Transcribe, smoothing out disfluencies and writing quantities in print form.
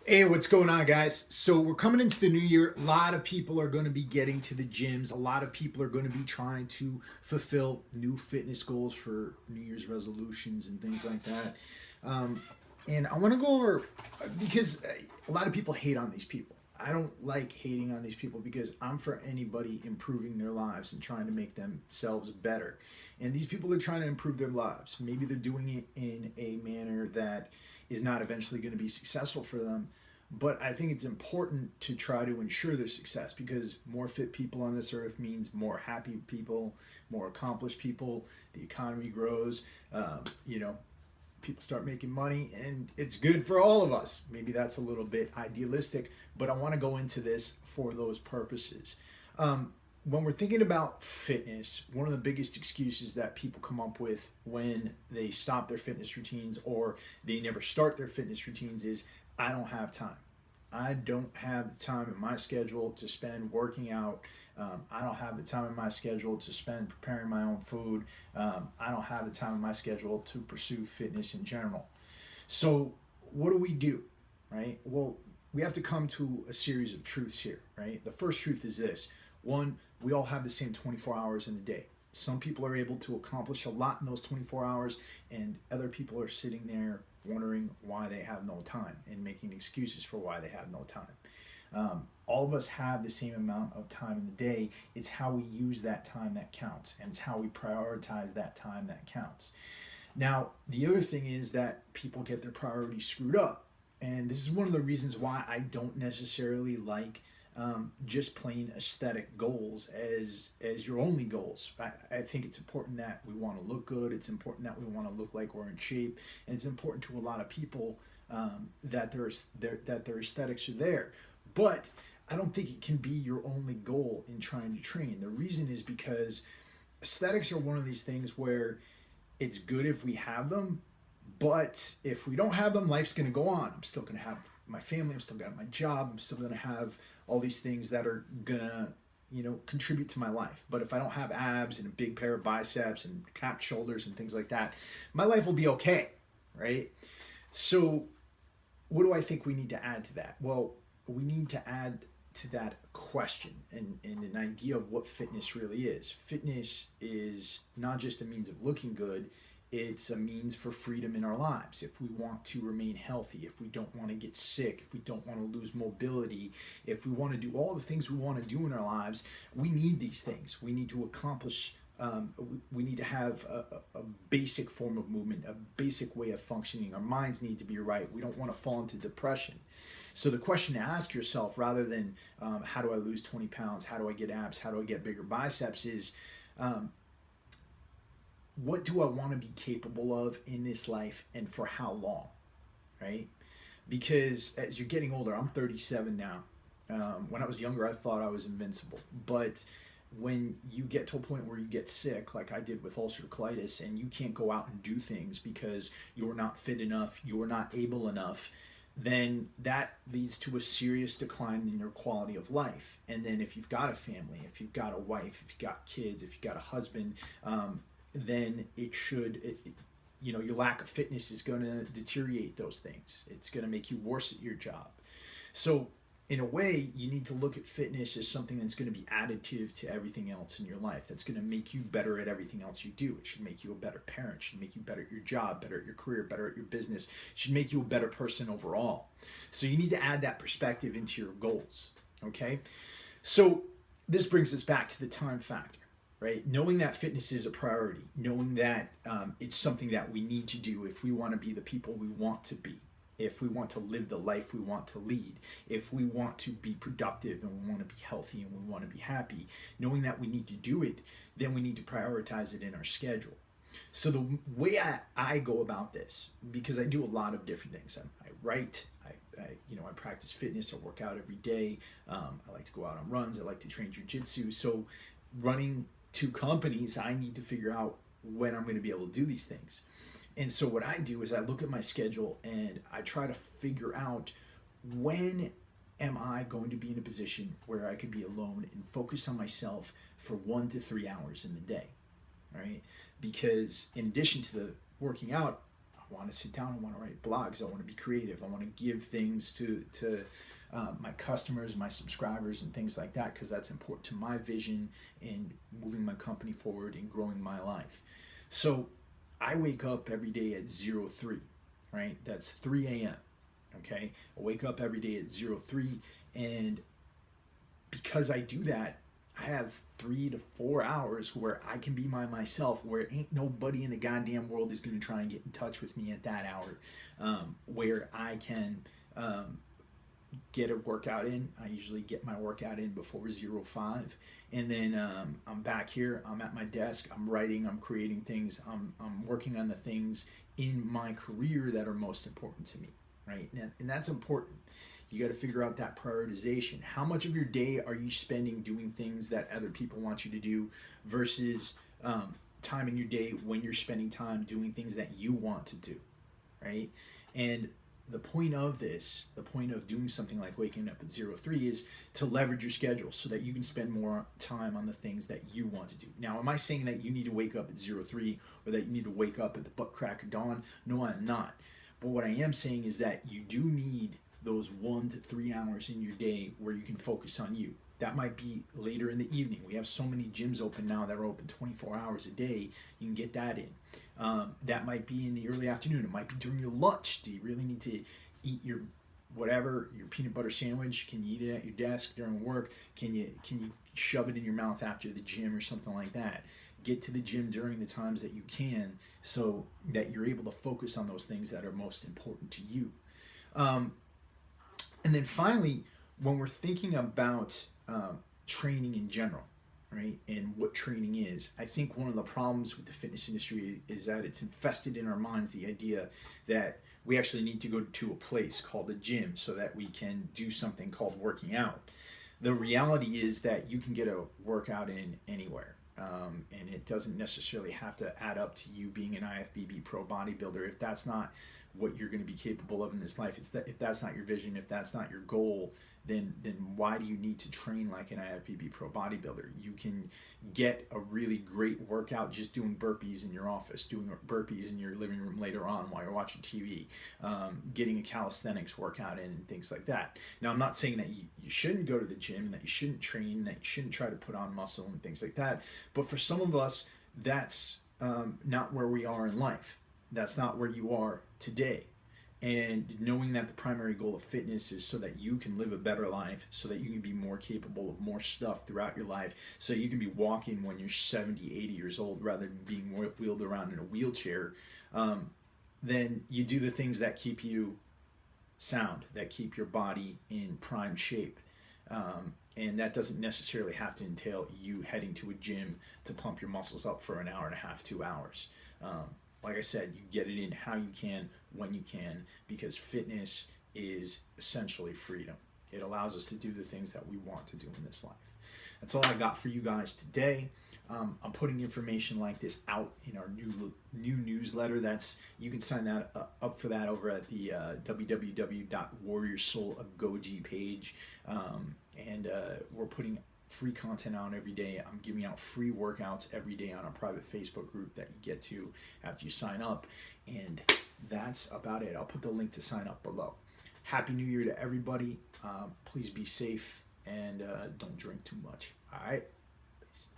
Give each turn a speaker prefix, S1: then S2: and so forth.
S1: Hey, what's going on, guys? So, we're coming into the new year. A lot of people are going to be getting to the gyms. A lot of people are going to be trying to fulfill new fitness goals for New Year's resolutions and things like that. Um, and I want to go over because a lot of people hate on these people. I don't like hating on these people because I'm for anybody improving their lives and trying to make themselves better. And these people are trying to improve their lives. Maybe they're doing it in a manner that is not eventually going to be successful for them. But I think it's important to try to ensure their success because more fit people on this earth means more happy people, more accomplished people. The economy grows. You know, people start making money, and it's good for all of us. Maybe that's a little bit idealistic, but I want to go into this for those purposes. When we're thinking about fitness, one of the biggest excuses that people come up with when they stop their fitness routines or they never start their fitness routines is, I don't have time. I don't have the time in my schedule to spend working out. I don't have the time in my schedule to spend preparing my own food. I don't have the time in my schedule to pursue fitness in general. So, what do? Right? Well, we have to come to a series of truths here, right? The first truth is this: one, we all have the same 24 hours in a day. Some people are able to accomplish a lot in those 24 hours, and other people are sitting there wondering why they have no time and making excuses for why they have no time. All of us have the same amount of time in the day. It's how we use that time that counts, and it's how we prioritize that time that counts. Now, the other thing is that people get their priorities screwed up. And this is one of the reasons why I don't necessarily like just plain aesthetic goals as your only goals. I think it's important that we want to look good. It's important that we want to look like we're in shape, and it's important to a lot of people that their aesthetics are there. But I don't think it can be your only goal in trying to train. The reason is because aesthetics are one of these things where it's good if we have them, but if we don't have them, life's going to go on. I'm still going to have my family. I'm still going to have my job. I'm still going to have all these things that are going to, contribute to my life. But if I don't have abs and a big pair of biceps and capped shoulders and things like that, my life will be okay, right? So, what do I think we need to add to that? Well, we need to add to that question and an idea of what fitness really is. Fitness is not just a means of looking good, it's a means for freedom in our lives. If we want to remain healthy, if we don't want to get sick, if we don't want to lose mobility, if we want to do all the things we want to do in our lives, we need these things. We need to accomplish we need to have a basic form of movement, a basic way of functioning. Our minds need to be right. We don't want to fall into depression. So the question to ask yourself, rather than how do I lose 20 pounds, how do I get abs, how do I get bigger biceps, is um, what do I want to be capable of in this life and for how long, right? Because as you're getting older, I'm 37 now. When I was younger, I thought I was invincible. But when you get to a point where you get sick, like I did with ulcerative colitis, and you can't go out and do things because you're not fit enough, you're not able enough, then that leads to a serious decline in your quality of life. And then if you've got a family, if you've got a wife, if you've got kids, if you've got a husband, then your lack of fitness is going to deteriorate those things. It's going to make you worse at your job. So in a way, you need to look at fitness as something that's going to be additive to everything else in your life. That's going to make you better at everything else you do. It should make you a better parent. It should make you better at your job, better at your career, better at your business. It should make you a better person overall. So you need to add that perspective into your goals. Okay? So this brings us back to the time factor. Right? Knowing that fitness is a priority, knowing that it's something that we need to do if we want to be the people we want to be, if we want to live the life we want to lead, if we want to be productive and we want to be healthy and we want to be happy, knowing that we need to do it, then we need to prioritize it in our schedule. So the way I go about this, because I do a lot of different things, I write, I practice fitness, I work out every day, I like to go out on runs, I like to train jujitsu. So running two companies, I need to figure out when I'm going to be able to do these things. And so what I do is I look at my schedule and I try to figure out when am I going to be in a position where I could be alone and focus on myself for 1 to 3 hours in the day, right? Because in addition to the working out, I want to sit down, I want to write blogs, I want to be creative, I want to give things to my customers, my subscribers, and things like that, because that's important to my vision in moving my company forward and growing my life. So I wake up every day at 03, right? That's 3 a.m. Okay, I wake up every day at 03, and because I do that, I have 3 to 4 hours where I can be myself, where ain't nobody in the goddamn world is going to try and get in touch with me at that hour, where I can get a workout in. I usually get my workout in before 05, and then I'm back here, I'm at my desk, I'm writing, I'm creating things, I'm working on the things in my career that are most important to me, right? And that's important. You got to figure out that prioritization. How much of your day are you spending doing things that other people want you to do versus time in your day when you're spending time doing things that you want to do, right? And the point of this, the point of doing something like waking up at 03 is to leverage your schedule so that you can spend more time on the things that you want to do. Now, am I saying that you need to wake up at 03 or that you need to wake up at the butt crack of dawn? No, I'm not. But what I am saying is that you do need those 1 to 3 hours in your day where you can focus on you. That might be later in the evening. We have so many gyms open now that are open 24 hours a day. You can get that in. That might be in the early afternoon. It might be during your lunch. Do you really need to eat your whatever, your peanut butter sandwich? Can you eat it at your desk during work? Can you shove it in your mouth after the gym or something like that? Get to the gym during the times that you can so that you're able to focus on those things that are most important to you. And then finally, when we're thinking about training in general, right, and what training is, I think one of the problems with the fitness industry is that it's infested in our minds the idea that we actually need to go to a place called a gym so that we can do something called working out. The reality is that you can get a workout in anywhere. And it doesn't necessarily have to add up to you being an IFBB pro bodybuilder. If that's not what you're going to be capable of in this life, if that's not your vision, if that's not your goal, then why do you need to train like an IFBB pro bodybuilder? You can get a really great workout just doing burpees in your office, doing burpees in your living room later on while you're watching TV, getting a calisthenics workout in and things like that. Now, I'm not saying that you shouldn't go to the gym, that you shouldn't train, that you shouldn't try to put on muscle and things like that. But for some of us, that's not where we are in life. That's not where you are today. And knowing that the primary goal of fitness is so that you can live a better life, so that you can be more capable of more stuff throughout your life, so you can be walking when you're 70, 80 years old rather than being wheeled around in a wheelchair, then you do the things that keep you sound, that keep your body in prime shape. And that doesn't necessarily have to entail you heading to a gym to pump your muscles up for an hour and a half, 2 hours. Like I said, you get it in how you can, when you can, because fitness is essentially freedom. It allows us to do the things that we want to do in this life. That's all I got for you guys today. I'm putting information like this out in our new newsletter. You can sign that up for that over at the www.warriorsoulagoji page. And we're putting free content out every day. I'm giving out free workouts every day on our private Facebook group that you get to after you sign up. And that's about it. I'll put the link to sign up below. Happy New Year to everybody. Please be safe and don't drink too much. All right? Peace.